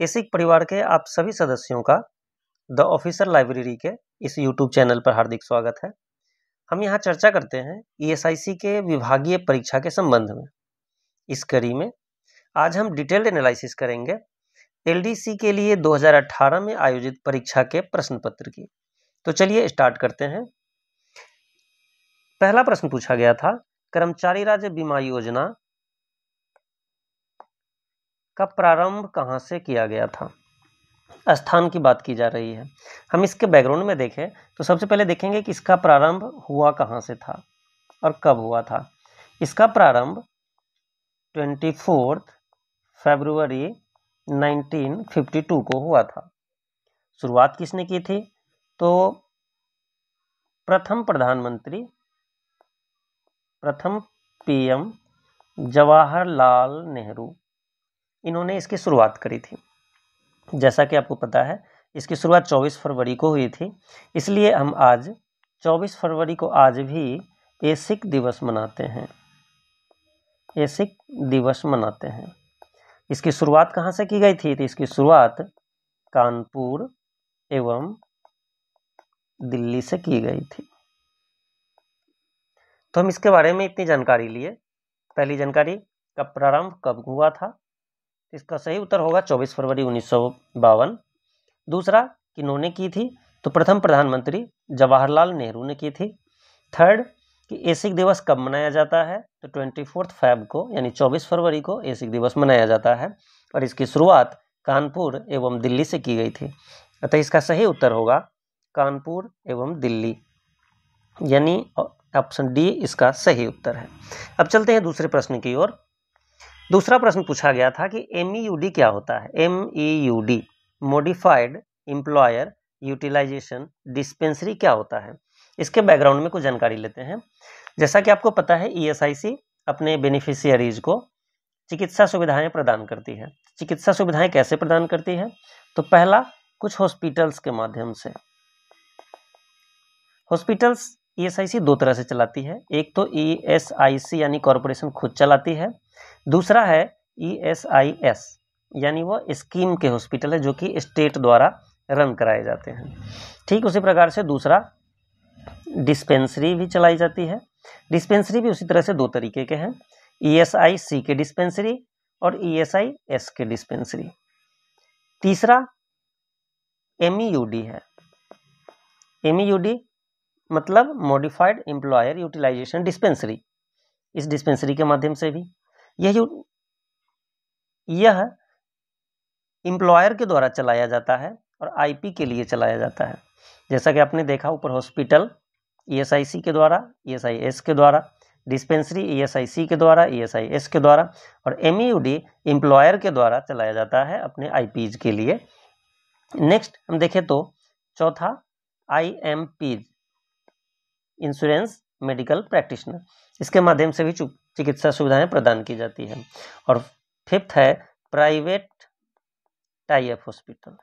एसिक परिवार के आप सभी सदस्यों का द ऑफिसर लाइब्रेरी के इस यूट्यूब चैनल पर हार्दिक स्वागत है। हम यहाँ चर्चा करते हैं ईएसआईसी के विभागीय परीक्षा के संबंध में। इस कड़ी में आज हम डिटेल्ड एनालिसिस करेंगे एलडीसी के लिए 2018 में आयोजित परीक्षा के प्रश्न पत्र की। तो चलिए स्टार्ट करते हैं। पहला प्रश्न पूछा गया था, कर्मचारी राज्य बीमा योजना का प्रारंभ कहां से किया गया था। स्थान की बात की जा रही है। हम इसके बैकग्राउंड में देखें तो सबसे पहले देखेंगे कि इसका प्रारंभ हुआ कहां से था और कब हुआ था। इसका प्रारंभ 24 फरवरी 1952 को हुआ था। शुरुआत किसने की थी? तो प्रथम पीएम जवाहरलाल नेहरू, इन्होंने इसकी शुरुआत करी थी। जैसा कि आपको पता है इसकी शुरुआत 24 फरवरी को हुई थी, इसलिए हम आज 24 फरवरी को आज भी एसिक दिवस मनाते हैं। एसिक दिवस मनाते हैं। इसकी शुरुआत कहाँ से की गई थी? तो इसकी शुरुआत कानपुर एवं दिल्ली से की गई थी। तो हम इसके बारे में इतनी जानकारी लिए। पहली जानकारी, का प्रारंभ कब हुआ था? इसका सही उत्तर होगा 24 फरवरी 1952। दूसरा, किन्होंने की थी? तो प्रथम प्रधानमंत्री जवाहरलाल नेहरू ने की थी। थर्ड, कि एसिक दिवस कब मनाया जाता है? तो 24 फरवरी को, यानी 24 फरवरी को एसिक दिवस मनाया जाता है और इसकी शुरुआत कानपुर एवं दिल्ली से की गई थी। अतः इसका सही उत्तर होगा कानपुर एवं दिल्ली, यानी ऑप्शन डी इसका सही उत्तर है। अब चलते हैं दूसरे प्रश्न की ओर। दूसरा प्रश्न पूछा गया था कि MEUD क्या होता है? MEUD modified employer utilization dispensary क्या होता है? इसके बैकग्राउंड में कुछ जानकारी लेते हैं। जैसा कि आपको पता है ईएसआईसी अपने बेनिफिशियरीज को चिकित्सा सुविधाएं प्रदान करती है। चिकित्सा सुविधाएं कैसे प्रदान करती है? तो पहला, कुछ हॉस्पिटल्स के माध्यम से। हॉस्पिटल्स ईएसआईसी दो तरह से चलाती है। एक तो ईएसआईसी यानी कॉरपोरेशन खुद चलाती है, दूसरा है ESIS यानी वो स्कीम के हॉस्पिटल है जो कि स्टेट द्वारा रन कराए जाते हैं। ठीक उसी प्रकार से दूसरा, डिस्पेंसरी भी चलाई जाती है। डिस्पेंसरी भी उसी तरह से दो तरीके के हैं, ESIC के डिस्पेंसरी और ESIS के डिस्पेंसरी। तीसरा MEUD है। MEUD मतलब मॉडिफाइड एम्प्लॉयर यूटिलाइजेशन डिस्पेंसरी। इस डिस्पेंसरी के माध्यम से भी यह एम्प्लॉयर के द्वारा चलाया जाता है और आईपी के लिए चलाया जाता है। जैसा कि आपने देखा ऊपर, हॉस्पिटल ESIC के द्वारा, ESIS के द्वारा, डिस्पेंसरी ESIC के द्वारा, ESIS के द्वारा, और MEUD एम्प्लॉयर के द्वारा चलाया जाता है अपने आईपीज के लिए। नेक्स्ट हम देखें तो चौथा, IMPs इंश्योरेंस मेडिकल प्रैक्टिशनर, इसके माध्यम से भी चिकित्सा सुविधाएं प्रदान की जाती है। और फिफ्थ है प्राइवेट टाई अप हॉस्पिटल।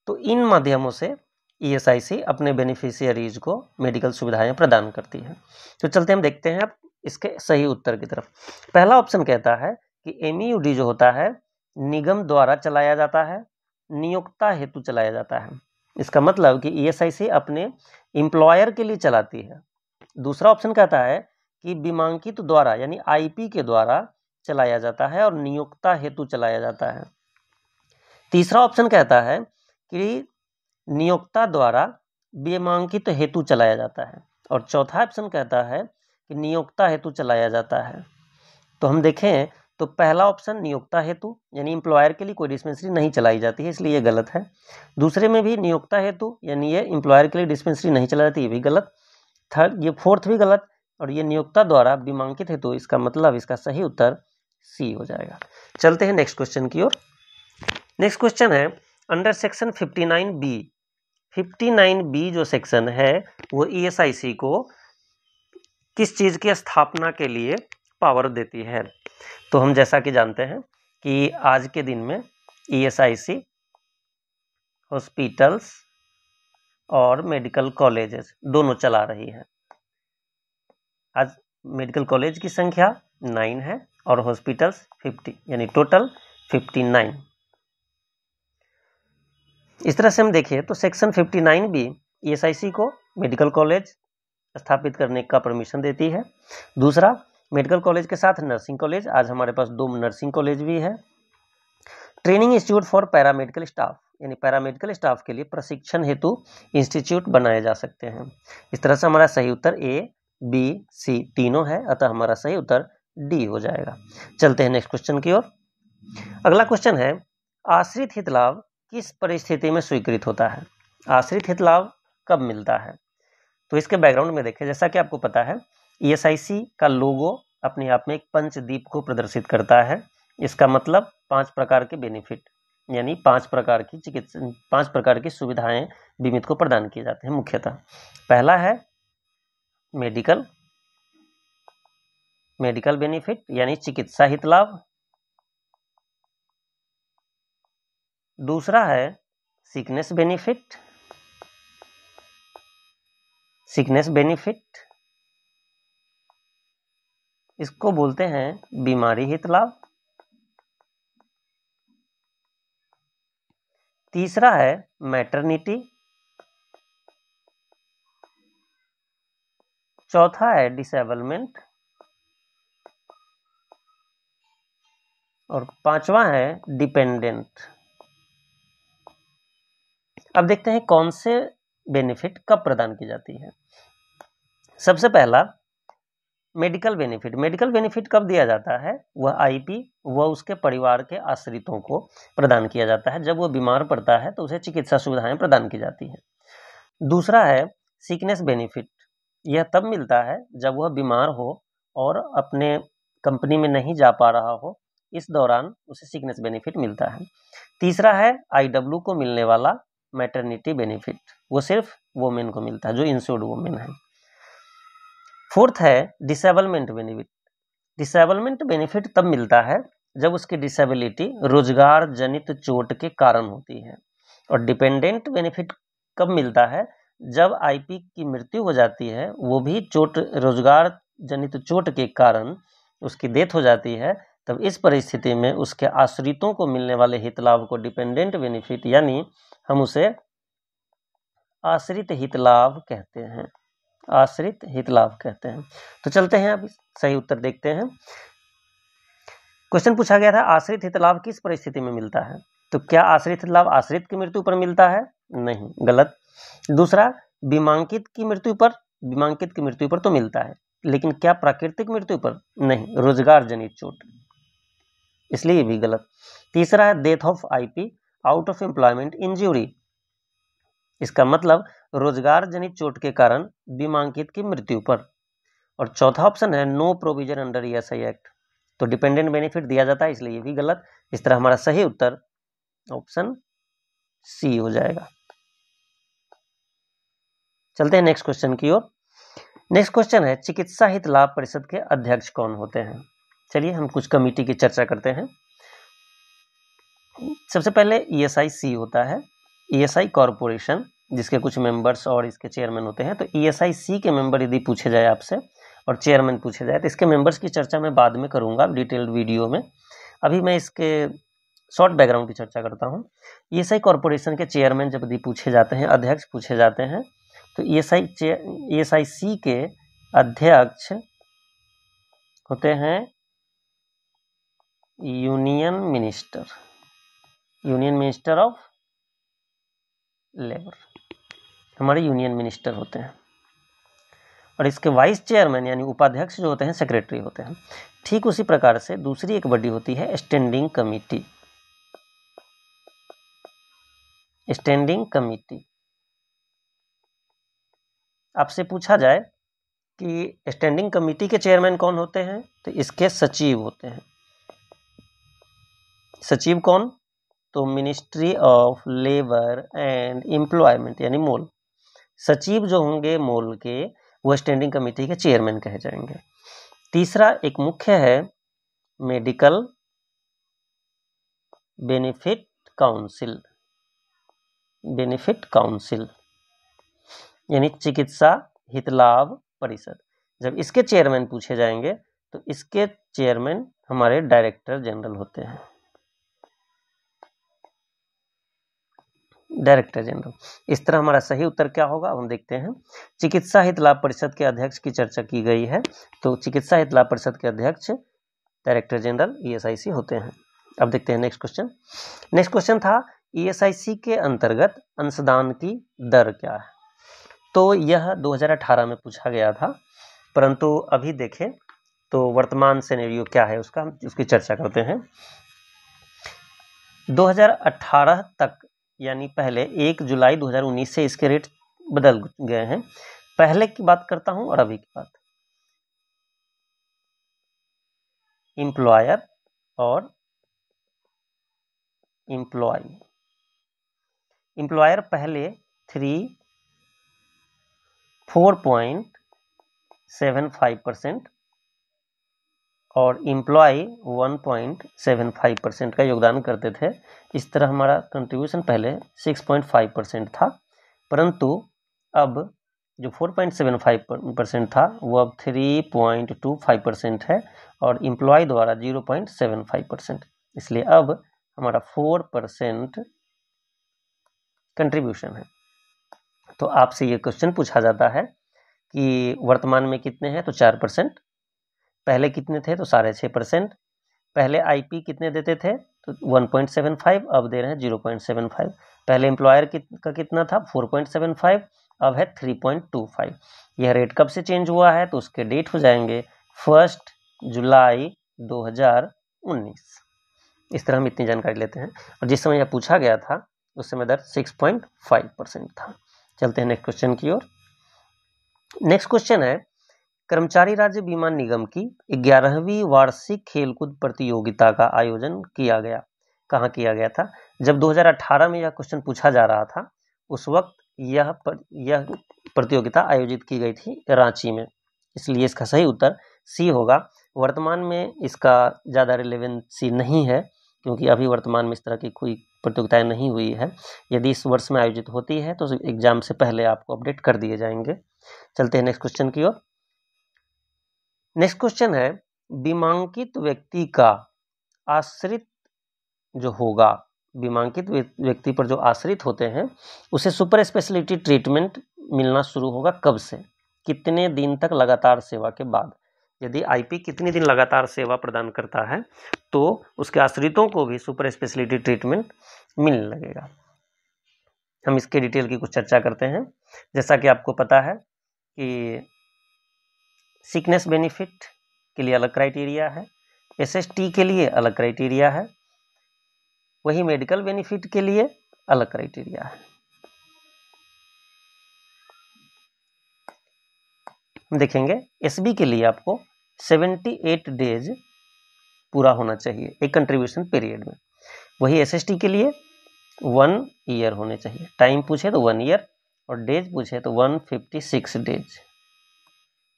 तो इन माध्यमों से ईएसआईसी अपने बेनिफिशियरीज को मेडिकल सुविधाएं प्रदान करती है। तो चलते हम देखते हैं अब इसके सही उत्तर की तरफ। पहला ऑप्शन कहता है कि MEUD जो होता है निगम द्वारा चलाया जाता है, नियोक्ता हेतु चलाया जाता है। इसका मतलब कि ईएसआईसी अपने एम्प्लॉयर के लिए चलाती है। दूसरा ऑप्शन कहता है कि बीमांकित द्वारा यानी आईपी के द्वारा चलाया जाता है और नियोक्ता हेतु चलाया जाता है। तीसरा ऑप्शन कहता है कि नियोक्ता द्वारा बीमांकित हेतु चलाया जाता है और चौथा ऑप्शन कहता है कि नियोक्ता हेतु चलाया जाता है। तो हम देखें तो पहला ऑप्शन नियोक्ता हेतु यानी एम्प्लॉयर के लिए कोई डिस्पेंसरी नहीं चलाई जाती है, इसलिए ये गलत है। दूसरे में भी नियोक्ता हेतु यानी ये एम्प्लॉयर के लिए डिस्पेंसरी नहीं चलाई जाती, ये भी गलत। थर्ड, ये फोर्थ भी गलत, और ये नियोक्ता द्वारा बीमांकित हेतु, इसका मतलब इसका सही उत्तर सी हो जाएगा। चलते हैं नेक्स्ट क्वेश्चन की ओर। नेक्स्ट क्वेश्चन है अंडर सेक्शन 59B। 59B जो सेक्शन है वो ईएसआईसी को किस चीज की स्थापना के लिए पावर देती है? तो हम जैसा कि जानते हैं कि आज के दिन में ईएसआईसी हॉस्पिटल्स और मेडिकल कॉलेजेस दोनों चला रही है। आज मेडिकल कॉलेज की संख्या 9 है और हॉस्पिटल्स 50, यानी टोटल 59। इस तरह से हम देखें तो सेक्शन 59 भी ईएसआईसी को मेडिकल कॉलेज स्थापित करने का परमिशन देती है। दूसरा, मेडिकल कॉलेज के साथ नर्सिंग कॉलेज, आज हमारे पास 2 नर्सिंग कॉलेज भी है। Training institute for paramedical staff, यानी पैरामेडिकल स्टाफ के लिए प्रशिक्षण हेतु इंस्टीट्यूट बनाए जा सकते हैं। इस तरह से हमारा सही उत्तर ए, बी, सी तीनों है, अतः हमारा सही उत्तर डी हो जाएगा। चलते हैं नेक्स्ट क्वेश्चन की ओर। अगला क्वेश्चन है, आश्रित हित लाभ किस परिस्थिति में स्वीकृत होता है? आश्रित हित लाभ कब मिलता है? तो इसके बैकग्राउंड में देखें, जैसा कि आपको पता है ईएसआईसी का लोगो अपने आप में एक पंचदीप को प्रदर्शित करता है। इसका मतलब 5 प्रकार के बेनिफिट, यानी 5 प्रकार की सुविधाएं बीमित को प्रदान किए जाते हैं मुख्यतः। पहला है मेडिकल बेनिफिट, यानी चिकित्सा हित लाभ। दूसरा है सिकनेस बेनिफिट, इसको बोलते हैं बीमारी हित लाभ। तीसरा है मैटरनिटी। चौथा है डिसेबलमेंट और 5वां है डिपेंडेंट। अब देखते हैं कौन से बेनिफिट कब प्रदान की जाती है। सबसे पहला मेडिकल बेनिफिट कब दिया जाता है? वह आईपी व उसके परिवार के आश्रितों को प्रदान किया जाता है। जब वह बीमार पड़ता है तो उसे चिकित्सा सुविधाएं प्रदान की जाती हैं। दूसरा है सिकनेस बेनिफिट, यह तब मिलता है जब वह बीमार हो और अपने कंपनी में नहीं जा पा रहा हो, इस दौरान उसे सिकनेस बेनिफिट मिलता है। तीसरा है आईडब्ल्यू को मिलने वाला मैटरनिटी बेनिफिट, वो सिर्फ वोमेन को मिलता है जो इंश्योर्ड वोमेन है। फोर्थ है डिसेबलमेंट बेनिफिट तब मिलता है जब उसकी डिसेबिलिटी रोजगार जनित चोट के कारण होती है। और डिपेंडेंट बेनिफिट कब मिलता है? जब आईपी की मृत्यु हो जाती है, वो भी रोजगार जनित चोट के कारण उसकी डेथ हो जाती है, तब इस परिस्थिति में उसके आश्रितों को मिलने वाले हित लाभ को डिपेंडेंट बेनिफिट, यानी हम उसे आश्रित हित लाभ कहते हैं। तो चलते हैं अब सही उत्तर देखते हैं। क्वेश्चन पूछा गया था आश्रित हित लाभ किस परिस्थिति में मिलता है? तो क्या आश्रित हित लाभ आश्रित की मृत्यु पर मिलता है? नहीं, गलत। दूसरा, बीमांकित की मृत्यु पर तो मिलता है, लेकिन क्या प्राकृतिक मृत्यु पर? नहीं, रोजगार जनित चोट, इसलिए भी गलत। तीसरा है death of IP out of employment injury, इसका मतलब रोजगार जनित चोट के कारण बीमांकित की मृत्यु पर। और चौथा ऑप्शन है no provision under ESI act, तो डिपेंडेंट बेनिफिट दिया जाता है, इसलिए ये भी गलत। इस तरह हमारा सही उत्तर ऑप्शन सी हो जाएगा। चलते हैं नेक्स्ट क्वेश्चन की ओर। नेक्स्ट क्वेश्चन है चिकित्सा हित लाभ परिषद के अध्यक्ष कौन होते हैं? चलिए हम कुछ कमेटी की चर्चा करते हैं। सबसे पहले ईएसआईसी होता है, ईएसआई कॉर्पोरेशन, जिसके कुछ मेंबर्स और इसके चेयरमैन होते हैं। तो ईएसआईसी के मेंबर यदि पूछे जाए आपसे और चेयरमैन पूछे जाए, तो इसके मेंबर्स की चर्चा मैं बाद में करूंगा डिटेल्ड वीडियो में। अभी मैं इसके शॉर्ट बैकग्राउंड की चर्चा करता हूँ। ईएसआई कॉर्पोरेशन के चेयरमैन जब यदि पूछे जाते हैं, अध्यक्ष पूछे जाते हैं, तो ईएसआईसी के अध्यक्ष होते हैं यूनियन मिनिस्टर ऑफ लेबर, हमारे यूनियन मिनिस्टर होते हैं। और इसके वाइस चेयरमैन यानी उपाध्यक्ष जो होते हैं सेक्रेटरी होते हैं। ठीक उसी प्रकार से दूसरी एक बॉडी होती है स्टैंडिंग कमिटी। आपसे पूछा जाए कि स्टैंडिंग कमिटी के चेयरमैन कौन होते हैं, तो इसके सचिव होते हैं। सचिव कौन? तो ministry of labour and employment यानी मोल, सचिव जो होंगे मोल के, वो स्टैंडिंग कमेटी के चेयरमैन कहे जाएंगे। तीसरा एक मुख्य है मेडिकल बेनिफिट काउंसिल यानी चिकित्सा हित लाभ परिषद। जब इसके चेयरमैन पूछे जाएंगे तो इसके चेयरमैन हमारे डायरेक्टर जनरल होते हैं, डायरेक्टर जनरल। इस तरह हमारा सही उत्तर क्या होगा हम देखते हैं। चिकित्सा हित लाभ परिषद के अध्यक्ष की चर्चा की गई है, तो चिकित्सा हित लाभ परिषद के अध्यक्ष डायरेक्टर जनरल ईएसआईसी होते हैं। अब देखते हैं नेक्स्ट क्वेश्चन। नेक्स्ट क्वेश्चन था ईएसआईसी के अंतर्गत अंशदान की दर क्या है। तो यह 2018 में पूछा गया था, परंतु अभी देखें तो वर्तमान सिनेरियो क्या है उसका, हम उसकी चर्चा करते हैं। 2018 तक यानी पहले 1 जुलाई 2019 से इसके रेट बदल गए हैं। पहले की बात करता हूं और अभी की बात। एम्प्लॉयर और एम्प्लॉय, एम्प्लॉयर पहले 4.75% और एम्प्लॉय 1.75% का योगदान करते थे। इस तरह हमारा कंट्रीब्यूशन पहले 6.5% था, परंतु अब जो 4.75% था वो अब 3.25% है और एम्प्लॉय द्वारा 0.75%, इसलिए अब हमारा 4% कंट्रीब्यूशन है। तो आपसे ये क्वेश्चन पूछा जाता है कि वर्तमान में कितने हैं, तो 4%, पहले कितने थे तो 6.5%, पहले आईपी कितने देते थे तो 1.75, अब दे रहे हैं 0.75, पहले एम्प्लॉयर का कितना था 4.75, अब है 3.25। यह रेट कब से चेंज हुआ है तो उसके डेट हो जाएंगे 1 जुलाई 2019। इस तरह हम इतनी जानकारी लेते हैं, और जिस समय यह पूछा गया था उस समय दर 6.5% था। चलते हैं नेक्स्ट क्वेश्चन की ओर। नेक्स्ट क्वेश्चन है कर्मचारी राज्य बीमा निगम की 11वीं वार्षिक खेलकूद प्रतियोगिता का आयोजन किया गया। कहाँ किया गया था? जब 2018 में यह क्वेश्चन पूछा जा रहा था उस वक्त यह प्रतियोगिता आयोजित की गई थी रांची में, इसलिए इसका सही उत्तर सी होगा। वर्तमान में इसका ज़्यादा रिलेवेंसी नहीं है क्योंकि अभी वर्तमान में इस तरह की कोई प्रतियोगिताएं नहीं हुई है। यदि इस वर्ष में आयोजित होती है तो एग्जाम से पहले आपको अपडेट कर दिए जाएंगे। चलते हैं नेक्स्ट क्वेश्चन की ओर। नेक्स्ट क्वेश्चन है बीमांकित व्यक्ति का आश्रित जो होगा, बीमांकित व्यक्ति पर जो आश्रित होते हैं उसे सुपर स्पेशलिटी ट्रीटमेंट मिलना शुरू होगा कब से, कितने दिन तक लगातार सेवा के बाद। यदि आईपी कितने दिन लगातार सेवा प्रदान करता है तो उसके आश्रितों को भी सुपर स्पेशलिटी ट्रीटमेंट मिलने लगेगा। हम इसके डिटेल की कुछ चर्चा करते हैं। जैसा कि आपको पता है कि सिकनेस बेनिफिट के लिए अलग क्राइटेरिया है, एसएसटी के लिए अलग क्राइटेरिया है, वही मेडिकल बेनिफिट के लिए अलग क्राइटेरिया है। देखेंगे एसबी के लिए आपको 78 डेज पूरा होना चाहिए एक कंट्रीब्यूशन पीरियड में, वही एसएसटी के लिए 1 ईयर होने चाहिए। टाइम पूछे तो 1 ईयर और डेज पूछे तो 156 डेज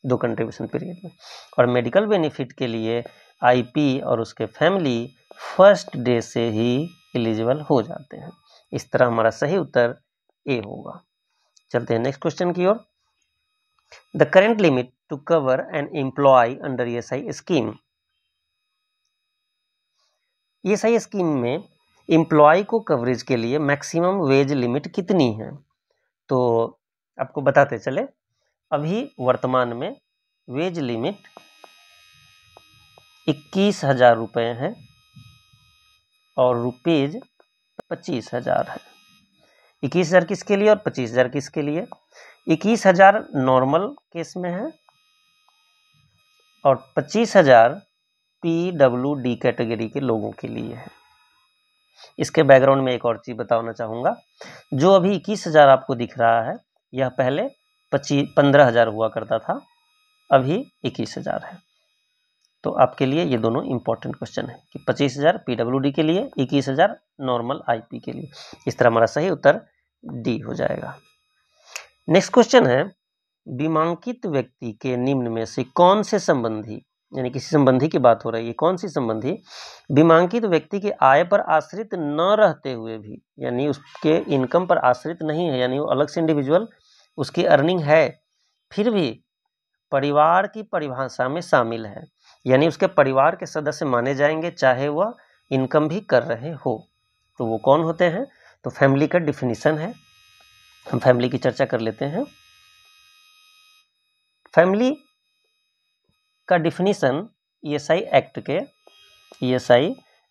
दो कंट्रीब्यूशन पीरियड में। और मेडिकल बेनिफिट के लिए आईपी और उसके फैमिली फर्स्ट डे से ही एलिजिबल हो जाते हैं। इस तरह हमारा सही उत्तर ए होगा। चलते हैं नेक्स्ट क्वेश्चन की ओर। The current limit to cover an employ under ESI scheme. ESI scheme में एम्प्लॉय को कवरेज के लिए मैक्सिमम वेज लिमिट कितनी है? तो आपको बताते चले, अभी वर्तमान में वेज लिमिट 21,000 रुपये है और रुपीज 25,000 है। 21,000 किसके लिए और 25,000 किसके लिए? 21,000 नॉर्मल केस में है और 25,000 पीडब्ल्यूडी कैटेगरी के लोगों के लिए है। इसके बैकग्राउंड में एक और चीज बताना चाहूंगा, जो अभी 21,000 आपको दिख रहा है यह पहले 15,000 हुआ करता था, अभी 21,000 है। तो आपके लिए ये दोनों इंपॉर्टेंट क्वेश्चन है कि 25,000 पीडब्ल्यूडी के लिए, 21,000 नॉर्मल आईपी के लिए। इस तरह हमारा सही उत्तर डी हो जाएगा। नेक्स्ट क्वेश्चन है बीमांकित व्यक्ति के निम्न में से कौन से संबंधी, यानी किसी संबंधी की बात हो रही है, कौन सी संबंधी बीमांकित व्यक्ति के आय पर आश्रित न रहते हुए भी, यानी उसके इनकम पर आश्रित नहीं है, यानी वो अलग से इंडिविजुअल उसकी अर्निंग है फिर भी परिवार की परिभाषा में शामिल है, यानी उसके परिवार के सदस्य माने जाएंगे चाहे वह इनकम भी कर रहे हो। तो वो कौन होते हैं? तो फैमिली का डिफिनीशन है, हम फैमिली की चर्चा कर लेते हैं। फैमिली का डिफिनीशन ईएसआई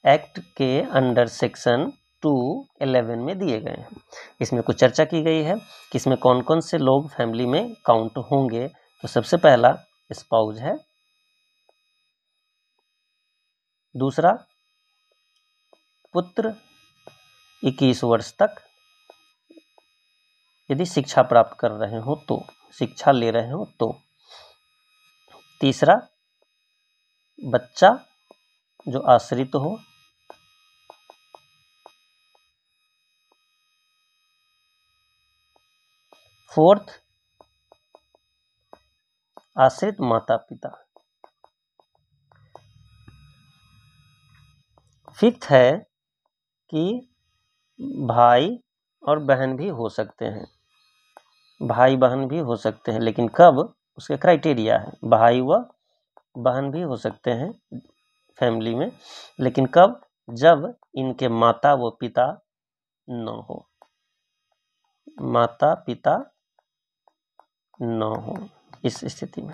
एक्ट के अंडर सेक्शन 211 में दिए गए हैं। इसमें कुछ चर्चा की गई है कि इसमें कौन कौन से लोग फैमिली में काउंट होंगे। तो सबसे पहला स्पाउस है, दूसरा पुत्र 21 वर्ष तक यदि शिक्षा प्राप्त कर रहे हो तो, शिक्षा ले रहे हो तो, तीसरा बच्चा जो आश्रित हो, फोर्थ आश्रित माता पिता, फिफ्थ है कि भाई और बहन भी हो सकते हैं, भाई बहन भी हो सकते हैं, लेकिन कब, उसके क्राइटेरिया है, भाई व बहन भी हो सकते हैं फैमिली में, लेकिन कब, जब इनके माता व पिता न हो, माता पिता न हो, इस स्थिति में।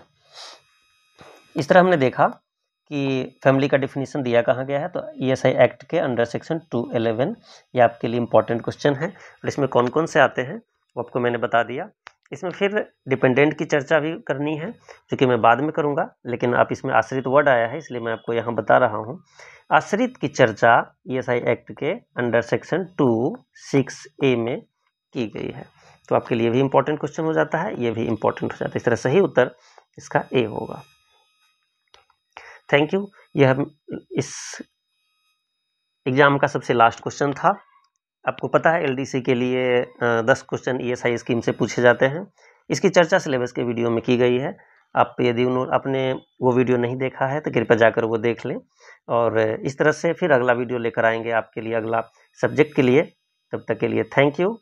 इस तरह हमने देखा कि फैमिली का डिफिनीशन दिया कहाँ गया है, तो ईएसआई एक्ट के अंडर सेक्शन 211। ये आपके लिए इंपॉर्टेंट क्वेश्चन है और इसमें कौन कौन से आते हैं वो आपको मैंने बता दिया। इसमें फिर डिपेंडेंट की चर्चा भी करनी है जो कि मैं बाद में करूंगा, लेकिन आप इसमें आश्रित वर्ड आया है इसलिए मैं आपको यहाँ बता रहा हूँ। आश्रित की चर्चा ईएसआई एक्ट के अंडर सेक्शन 26A में की गई है। तो आपके लिए भी इंपॉर्टेंट क्वेश्चन हो जाता है, ये भी इंपॉर्टेंट हो जाता है। इस तरह सही उत्तर इसका ए होगा। Thank you. यह इस एग्जाम का सबसे लास्ट क्वेश्चन था। आपको पता है एलडीसी के लिए 10 क्वेश्चन ईएसआई स्कीम से पूछे जाते हैं। इसकी चर्चा सिलेबस के वीडियो में की गई है। आप यदि आपने वो वीडियो नहीं देखा है तो कृपया जाकर वो देख लें। और इस तरह से फिर अगला वीडियो लेकर आएंगे आपके लिए अगला सब्जेक्ट के लिए। तब तक के लिए थैंक यू।